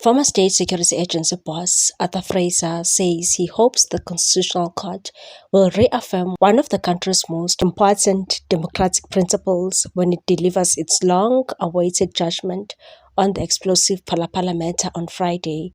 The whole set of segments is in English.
Former State Security Agency boss Arthur Fraser says he hopes the Constitutional Court will reaffirm one of the country's most important democratic principles when it delivers its long-awaited judgment on the explosive Phala matter on Friday.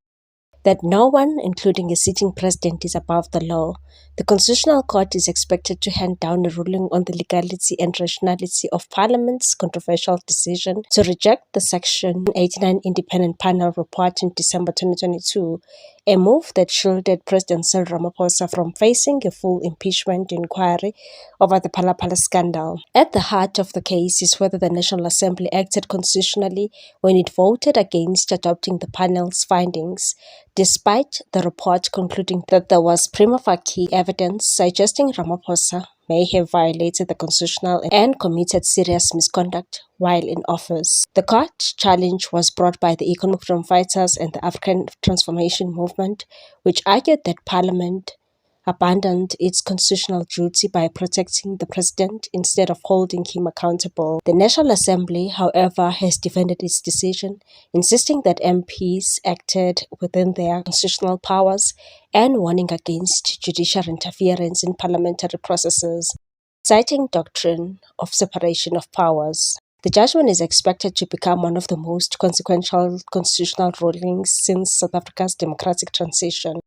That no one, including a sitting president, is above the law. The Constitutional Court is expected to hand down a ruling on the legality and rationality of Parliament's controversial decision to reject the Section 89 independent panel report in December 2022, a move that shielded President Cyril Ramaphosa from facing a full impeachment inquiry over the Phala scandal. At the heart of the case is whether the National Assembly acted constitutionally when it voted against adopting the panel's findings, despite the report concluding that there was prima facie evidence suggesting Ramaphosa may have violated the constitution and committed serious misconduct while in office. The court challenge was brought by the economic freedom fighters and the African Transformation Movement, which argued that Parliament abandoned its constitutional duty by protecting the president instead of holding him accountable. The National Assembly, however, has defended its decision, insisting that MPs acted within their constitutional powers and warning against judicial interference in parliamentary processes, citing doctrine of separation of powers. The judgment is expected to become one of the most consequential constitutional rulings since South Africa's democratic transition,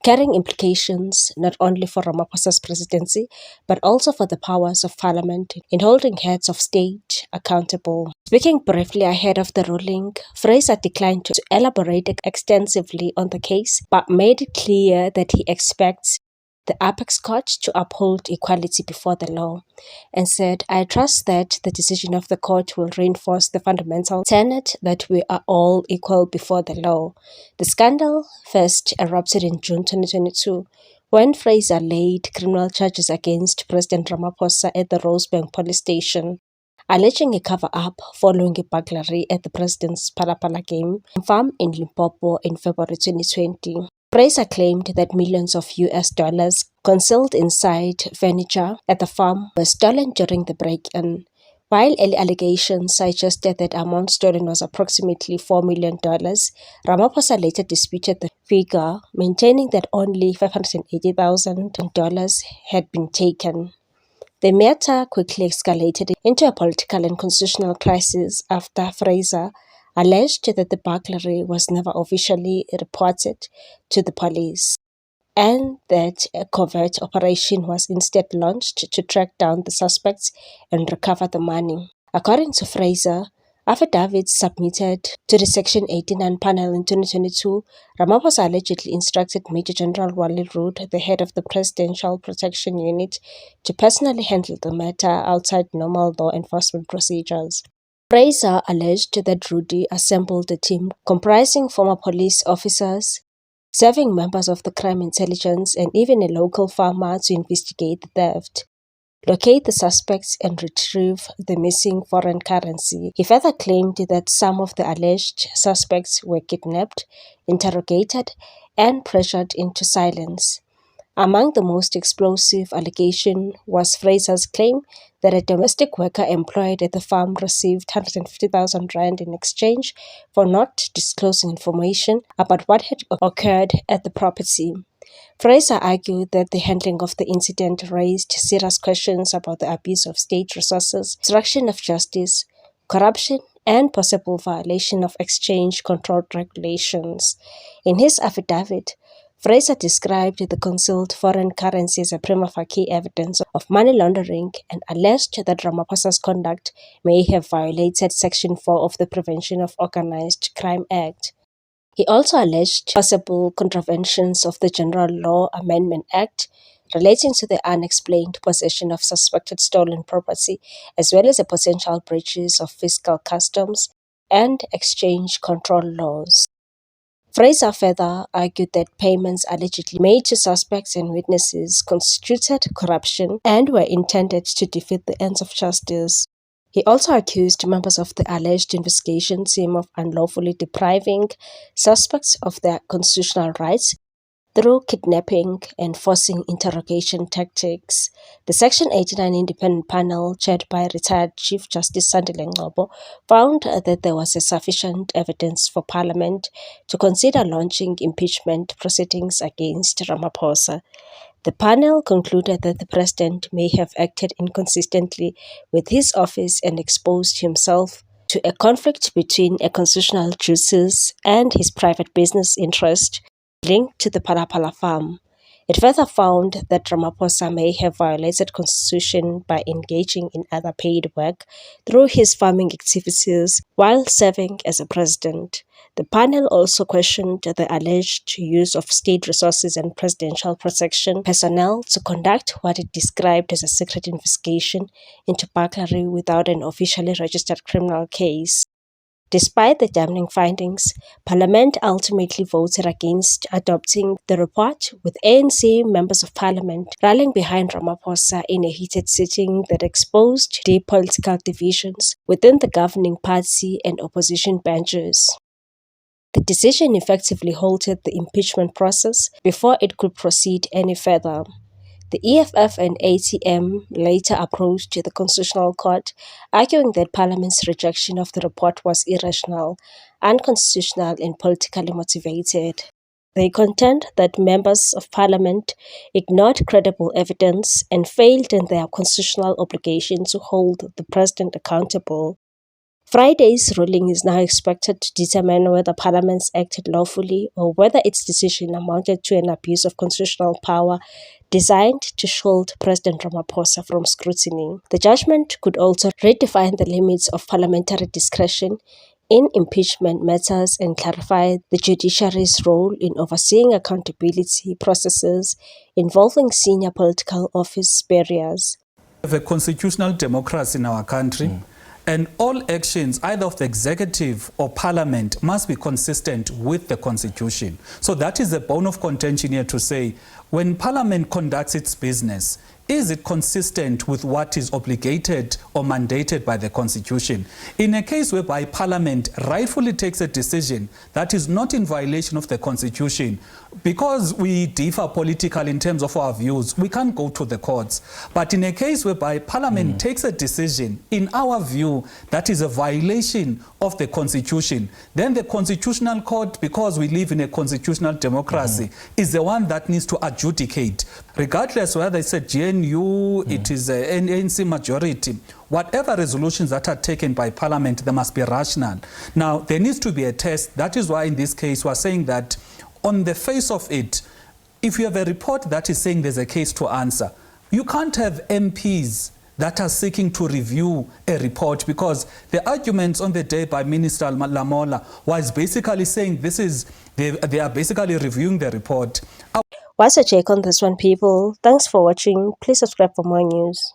carrying implications not only for Ramaphosa's presidency, but also for the powers of Parliament in holding heads of state accountable. Speaking briefly ahead of the ruling, Fraser declined to elaborate extensively on the case, but made it clear that he expects the apex court to uphold equality before the law, and said, "I trust that the decision of the court will reinforce the fundamental tenet that we are all equal before the law." The scandal first erupted in June 2022 when Fraser laid criminal charges against President Ramaphosa at the Rosebank police station, alleging a cover-up following a burglary at the president's Phala game farm in Limpopo in February 2020. Fraser claimed that millions of US dollars concealed inside furniture at the farm were stolen during the break-in, while early allegations suggested that the amount stolen was approximately $4 million. Ramaphosa later disputed the figure, maintaining that only $580,000 had been taken. The matter quickly escalated into a political and constitutional crisis after Fraser alleged that the burglary was never officially reported to the police, and that a covert operation was instead launched to track down the suspects and recover the money. According to Fraser, affidavits submitted to the Section 89 panel in 2022, Ramaphosa allegedly instructed Major General Wally Root, the head of the Presidential Protection Unit, to personally handle the matter outside normal law enforcement procedures. Fraser alleged that Rudy assembled a team comprising former police officers, serving members of the crime intelligence, and even a local farmer to investigate the theft, locate the suspects, and retrieve the missing foreign currency. He further claimed that some of the alleged suspects were kidnapped, interrogated, and pressured into silence. Among the most explosive allegation was Fraser's claim that a domestic worker employed at the farm received 150,000 rand in exchange for not disclosing information about what had occurred at the property. Fraser argued that the handling of the incident raised serious questions about the abuse of state resources, obstruction of justice, corruption, and possible violation of exchange control regulations. In his affidavit, Fraser described the concealed foreign currency as a prima facie evidence of money laundering and alleged that Ramaphosa's conduct may have violated Section 4 of the Prevention of Organized Crime Act. He also alleged possible contraventions of the General Law Amendment Act relating to the unexplained possession of suspected stolen property, as well as the potential breaches of fiscal customs and exchange control laws. Fraser further argued that payments allegedly made to suspects and witnesses constituted corruption and were intended to defeat the ends of justice. He also accused members of the alleged investigation team of unlawfully depriving suspects of their constitutional rights, through kidnapping and forcing interrogation tactics. The Section 89 independent panel, chaired by retired Chief Justice Sandile Ngcobo, found that there was sufficient evidence for Parliament to consider launching impeachment proceedings against Ramaphosa. The panel concluded that the president may have acted inconsistently with his office and exposed himself to a conflict between a constitutional duties and his private business interest linked to the Phala farm. It further found that Ramaphosa may have violated constitution by engaging in other paid work through his farming activities while serving as a president. The panel also questioned the alleged use of state resources and presidential protection personnel to conduct what it described as a secret investigation into burglary without an officially registered criminal case. Despite the damning findings, Parliament ultimately voted against adopting the report, with ANC members of Parliament rallying behind Ramaphosa in a heated sitting that exposed deep political divisions within the governing party and opposition benches. The decision effectively halted the impeachment process before it could proceed any further. The EFF and ATM later approached the Constitutional Court, arguing that Parliament's rejection of the report was irrational, unconstitutional, and politically motivated. They contend that members of Parliament ignored credible evidence and failed in their constitutional obligation to hold the president accountable. Friday's ruling is now expected to determine whether Parliament acted lawfully or whether its decision amounted to an abuse of constitutional power designed to shield President Ramaphosa from scrutiny. The judgment could also redefine the limits of parliamentary discretion in impeachment matters and clarify the judiciary's role in overseeing accountability processes involving senior political office bearers. We have a constitutional democracy in our country. And all actions, either of the executive or parliament, must be consistent with the constitution. So that is the bone of contention here to say, when parliament conducts its business, is it consistent with what is obligated or mandated by the constitution? In a case whereby parliament rightfully takes a decision that is not in violation of the constitution, because we differ politically in terms of our views, we can't go to the courts. But in a case whereby parliament takes a decision, in our view, that is a violation of the constitution, then the constitutional court, because we live in a constitutional democracy, is the one that needs to adjudicate. Regardless whether it's a GNU, it is an ANC majority, whatever resolutions that are taken by parliament, they must be rational. Now, there needs to be a test. That is why in this case we're saying that on the face of it, if you have a report that is saying there's a case to answer, you can't have MPs that are seeking to review a report, because the arguments on the day by Minister Lamola was basically saying they are basically reviewing the report. What's your take on this one, people? Thanks for watching. Please subscribe for more news.